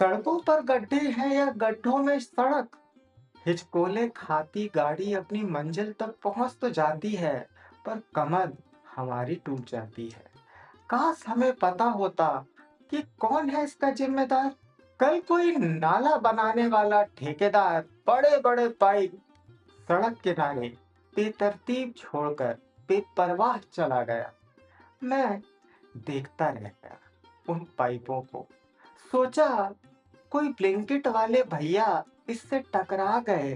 सड़कों पर गड्ढे हैं या गड्ढों में सड़क। हिचकोले खाती गाड़ी अपनी मंजिल तक पहुंच तो जाती है, पर कमर हमारी टूट जाती है। काश हमें पता होता कि कौन है इसका जिम्मेदार। कल कोई नाला बनाने वाला ठेकेदार बड़े बड़े पाइप सड़क किनारे बेतरतीब छोड़कर बेपरवाह चला गया। मैं देखता रह गया उन पाइपों को। सोचा, कोई ब्लिंकिट वाले भैया इससे टकरा गए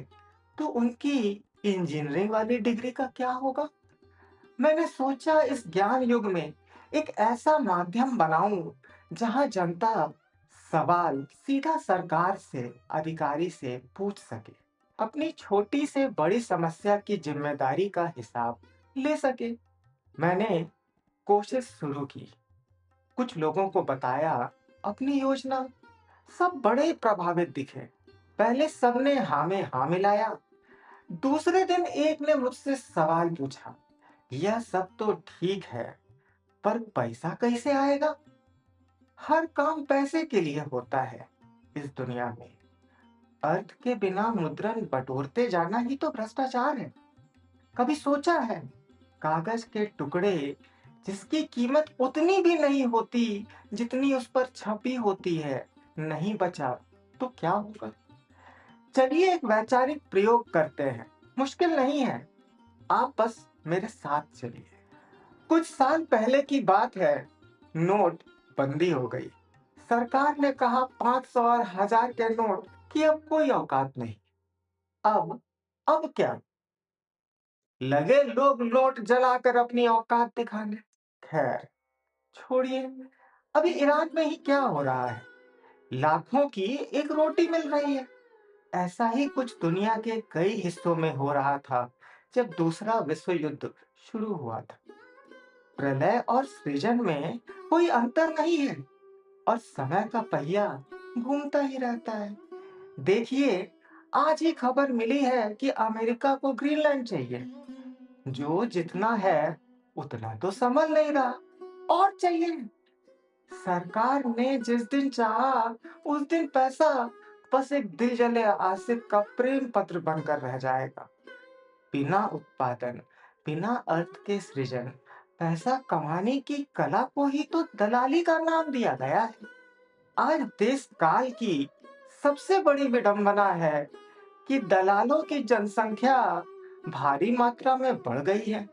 तो उनकी इंजीनियरिंग वाली डिग्री का क्या होगा। मैंने सोचा, इस ज्ञान युग में एक ऐसा माध्यम बनाऊं जहां जनता सवाल सीधा सरकार से, अधिकारी से पूछ सके, अपनी छोटी से बड़ी समस्या की जिम्मेदारी का हिसाब ले सके। मैंने कोशिश शुरू की, कुछ लोगों को बताया अपनी योजना। सब बड़े प्रभावित दिखे। पहले सबने हाँ में हाँ मिलाया। दूसरे दिन एक ने मुझसे सवाल पूछा, यह सब तो ठीक है, पर पैसा कैसे आएगा। हर काम पैसे के लिए होता है इस दुनिया में। अर्थ के बिना मुद्रण बटोरते जाना ही तो भ्रष्टाचार है। कभी सोचा है, कागज के टुकड़े जिसकी कीमत उतनी भी नहीं होती जितनी उस पर छपी होती है, नहीं बचा तो क्या होगा। चलिए एक वैचारिक प्रयोग करते हैं। मुश्किल नहीं है, आप बस मेरे साथ चलिए। कुछ साल पहले की बात है। नोट बंदी हो गई। सरकार ने कहा 500 और 1000 के नोट की अब कोई औकात नहीं। अब अब क्या, लगे लोग नोट जलाकर अपनी औकात दिखाने। खैर छोड़िए, अभी ईरान में ही क्या हो रहा है। लाखों की एक रोटी मिल रही है। ऐसा ही कुछ दुनिया के कई हिस्सों में हो रहा था जब दूसरा विश्व युद्ध शुरू हुआ था। प्रलय और सृजन में कोई अंतर नहीं है, और समय का पहिया घूमता ही रहता है। देखिए, आज ही खबर मिली है कि अमेरिका को ग्रीनलैंड चाहिए। जो जितना है उतना तो संभल नहीं रहा, और चाहिए। सरकार ने जिस दिन चाहा उस दिन पैसा बस एक दिल जले आशिक का प्रेम पत्र बनकर रह जाएगा। बिना उत्पादन, बिना अर्थ के सृजन, पैसा कमाने की कला को ही तो दलाली का नाम दिया गया है। आज देश काल की सबसे बड़ी विडंबना है कि दलालों की जनसंख्या भारी मात्रा में बढ़ गई है।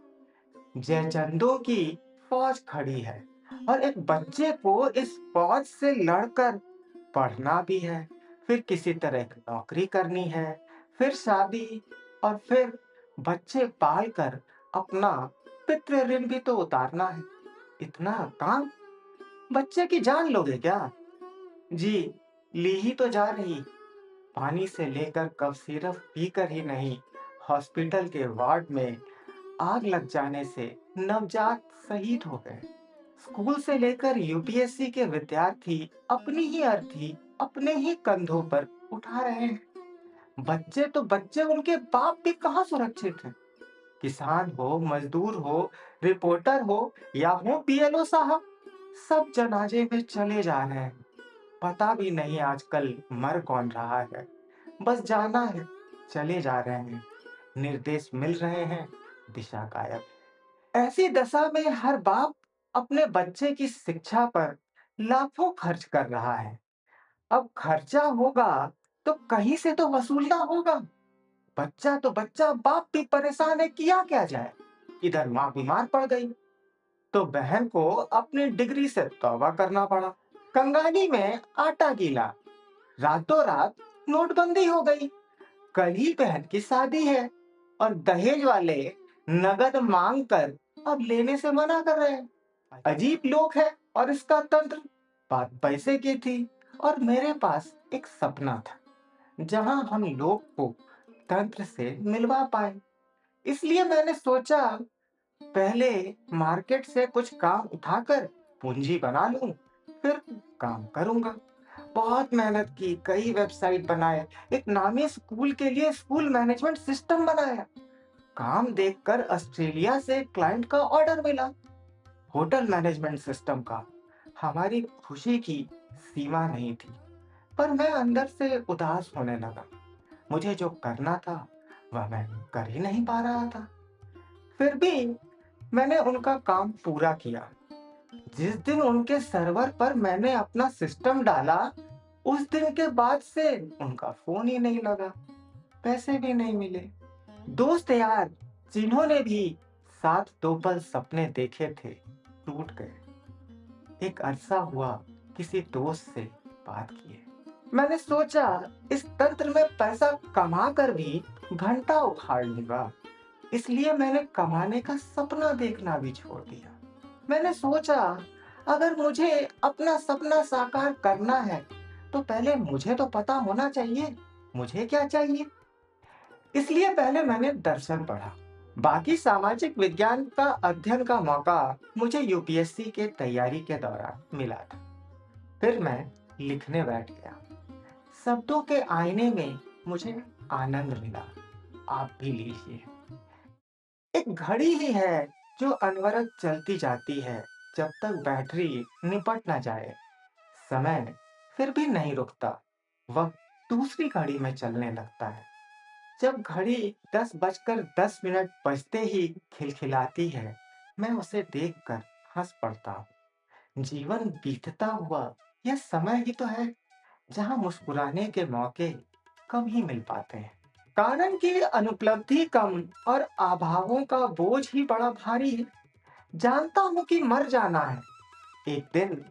जयचंदों की फौज खड़ी है, और एक बच्चे को इस फौज से लड़कर पढ़ना भी है, फिर किसी तरह एक नौकरी करनी है, फिर शादी, और फिर बच्चे पाल कर अपना पितृ ऋण भी तो उतारना है। इतना काम, बच्चे की जान लोगे क्या। जी, ली ही तो जा रही। पानी से लेकर कफ सिर्फ पीकर ही नहीं, हॉस्पिटल के वार्ड में आग लग जाने से नवजात शहीद हो गए। स्कूल से लेकर यूपीएससी के विद्यार्थी अपनी ही अर्थी अपने ही कंधों पर उठा रहे हैं। बच्चे तो बच्चे, उनके बाप भी कहाँ सुरक्षित हैं। किसान हो, मजदूर हो, रिपोर्टर हो, या हो बीएलओ साहब, सब जनाजे में चले जा रहे हैं। पता भी नहीं आजकल मर कौन रहा है। बस जाना है, चले जा रहे हैं। निर्देश मिल रहे हैं, दिशा गायब। ऐसी दशा में हर बाप अपने बच्चे की शिक्षा पर लाखों खर्च कर रहा है। अब खर्चा होगा तो कहीं से तो वसूलना होगा। बच्चा तो बच्चा, बाप भी परेशान है, किया क्या जाए। इधर माँ बीमार पड़ गई तो बहन को अपनी डिग्री से तौबा करना पड़ा। कंगाली में आटा गीला, रातों रात नोटबंदी हो गई। कल ही बहन की शादी है, और दहेज वाले नगद मांग कर अब लेने से मना कर रहे हैं। अजीब लोग है और इसका तंत्र। बात पैसे की थी, और मेरे पास एक सपना था जहां हम लोग को तंत्र से मिलवा पाए। इसलिए मैंने सोचा, पहले मार्केट से कुछ काम उठाकर पूंजी बना लूं, फिर काम करूंगा। बहुत मेहनत की, कई वेबसाइट बनाए, एक नामी स्कूल के लिए स्कूल मैनेजमेंट सिस्टम बनाया। काम देखकर ऑस्ट्रेलिया से क्लाइंट का ऑर्डर मिला, होटल मैनेजमेंट सिस्टम का। हमारी खुशी की सीमा नहीं थी। पर मैं अंदर से उदास होने लगा। मुझे जो करना था, वह मैं कर ही नहीं पा रहा था। फिर भी मैंने उनका काम पूरा किया। जिस दिन उनके सर्वर पर मैंने अपना सिस्टम डाला, उस दिन के बाद से उनका फ़ोन ही नहीं लगा, पैसे भी नहीं मिले। दोस्त यार जिन्होंने भी साथ 2 पल सपने देखे थे, टूट गए। एक अरसा हुआ किसी दोस्त से बात किए। मैंने सोचा इस तंत्र में पैसा कमा कर भी घंटा उखाड़ लूँगा, इसलिए मैंने कमाने का सपना देखना भी छोड़ दिया। मैंने सोचा अगर मुझे अपना सपना साकार करना है, तो पहले मुझे तो पता होना चाहिए, मुझे क्या चाहिए? इसलिए पहले मैंने दर्शन पढ़ा। बाकी सामाजिक विज्ञान का अध्ययन का मौका मुझे यूपीएससी के तैयारी के दौरान मिला था। फिर मैं लिखने बैठ गया। शब्दों के आईने में मुझे आनंद मिला। आप भी लीजिए। एक घड़ी ही है जो अनवरत चलती जाती है जब तक बैटरी निपट ना जाए। समय फिर भी नहीं रुकता, वक्त दूसरी घड़ी में चलने लगता है। जब घड़ी 10:10 बजते ही खिलखिलाती है, मैं उसे देखकर हंस पड़ता हूँ। जीवन बीतता हुआ यह समय ही तो है जहाँ मुस्कुराने के मौके कम ही मिल पाते हैं। कारण की अनुपलब्धि कम और अभावों का बोझ ही बड़ा भारी है। जानता हूँ कि मर जाना है, एक दिन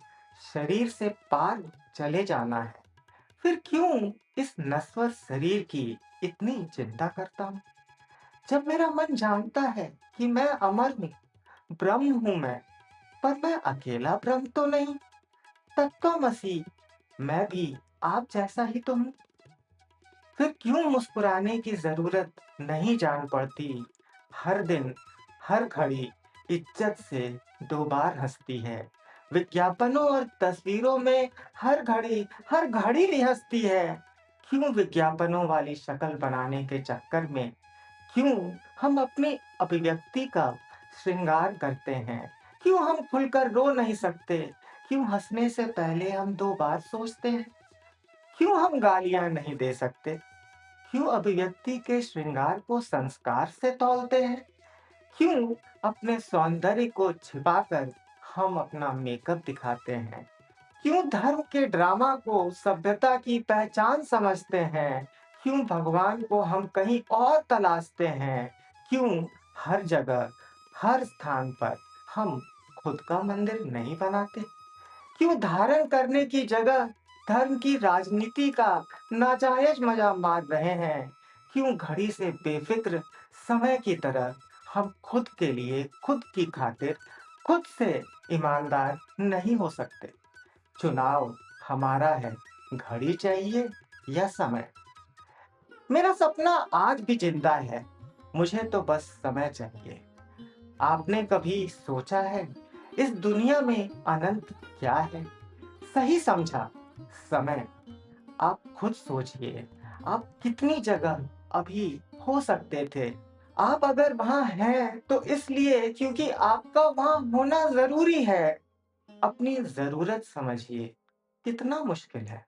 शरीर से पार चले जाना है। फिर क्यों इस नश्वर शरीर की इतनी चिंता करता हूँ? जब मेरा मन जानता है कि मैं अमर हूँ, ब्रह्म हूँ मैं, पर मैं अकेला ब्रह्म तो नहीं। तत्वमसि, मैं भी आप जैसा ही तो हूँ। फिर क्यों मुस्कुराने की जरूरत नहीं जान पड़ती? हर दिन, हर घड़ी इज्जत से 2 बार हंसती है। विज्ञापनों और तस्वीरों में हर घड़ी भी हंसती है। क्यों विज्ञापनों वाली शक्ल बनाने के चक्कर में क्यों हम अपनी अभिव्यक्ति का श्रृंगार करते हैं? क्यों हम खुलकर रो नहीं सकते? क्यों हंसने से पहले हम 2 बार सोचते हैं? क्यों हम गालियां नहीं दे सकते? क्यों अभिव्यक्ति के श्रृंगार को संस्कार से तौलते हैं? क्यों अपने सौंदर्य को छिपाकर हम अपना मेकअप दिखाते हैं? क्यों धर्म के ड्रामा को सभ्यता की पहचान समझते हैं? क्यों भगवान को हम कहीं और तलाशते हैं? क्यों हर जगह, हर स्थान पर हम खुद का मंदिर नहीं बनाते? क्यों धारण करने की जगह धर्म की राजनीति का नाजायज मजा मार रहे हैं? क्यों घड़ी से बेफिक्र समय की तरह हम खुद के लिए, खुद की खातिर, खुद से ईमानदार नहीं हो सकते? चुनाव हमारा है, घड़ी चाहिए या समय? मेरा सपना आज भी जिंदा है, मुझे तो बस समय चाहिए। आपने कभी सोचा है इस दुनिया में अनंत क्या है? सही समझा, समय। आप खुद सोचिए, आप कितनी जगह अभी हो सकते थे। आप अगर वहाँ हैं तो इसलिए क्योंकि आपका वहाँ होना ज़रूरी है। अपनी ज़रूरत समझिए, कितना मुश्किल है।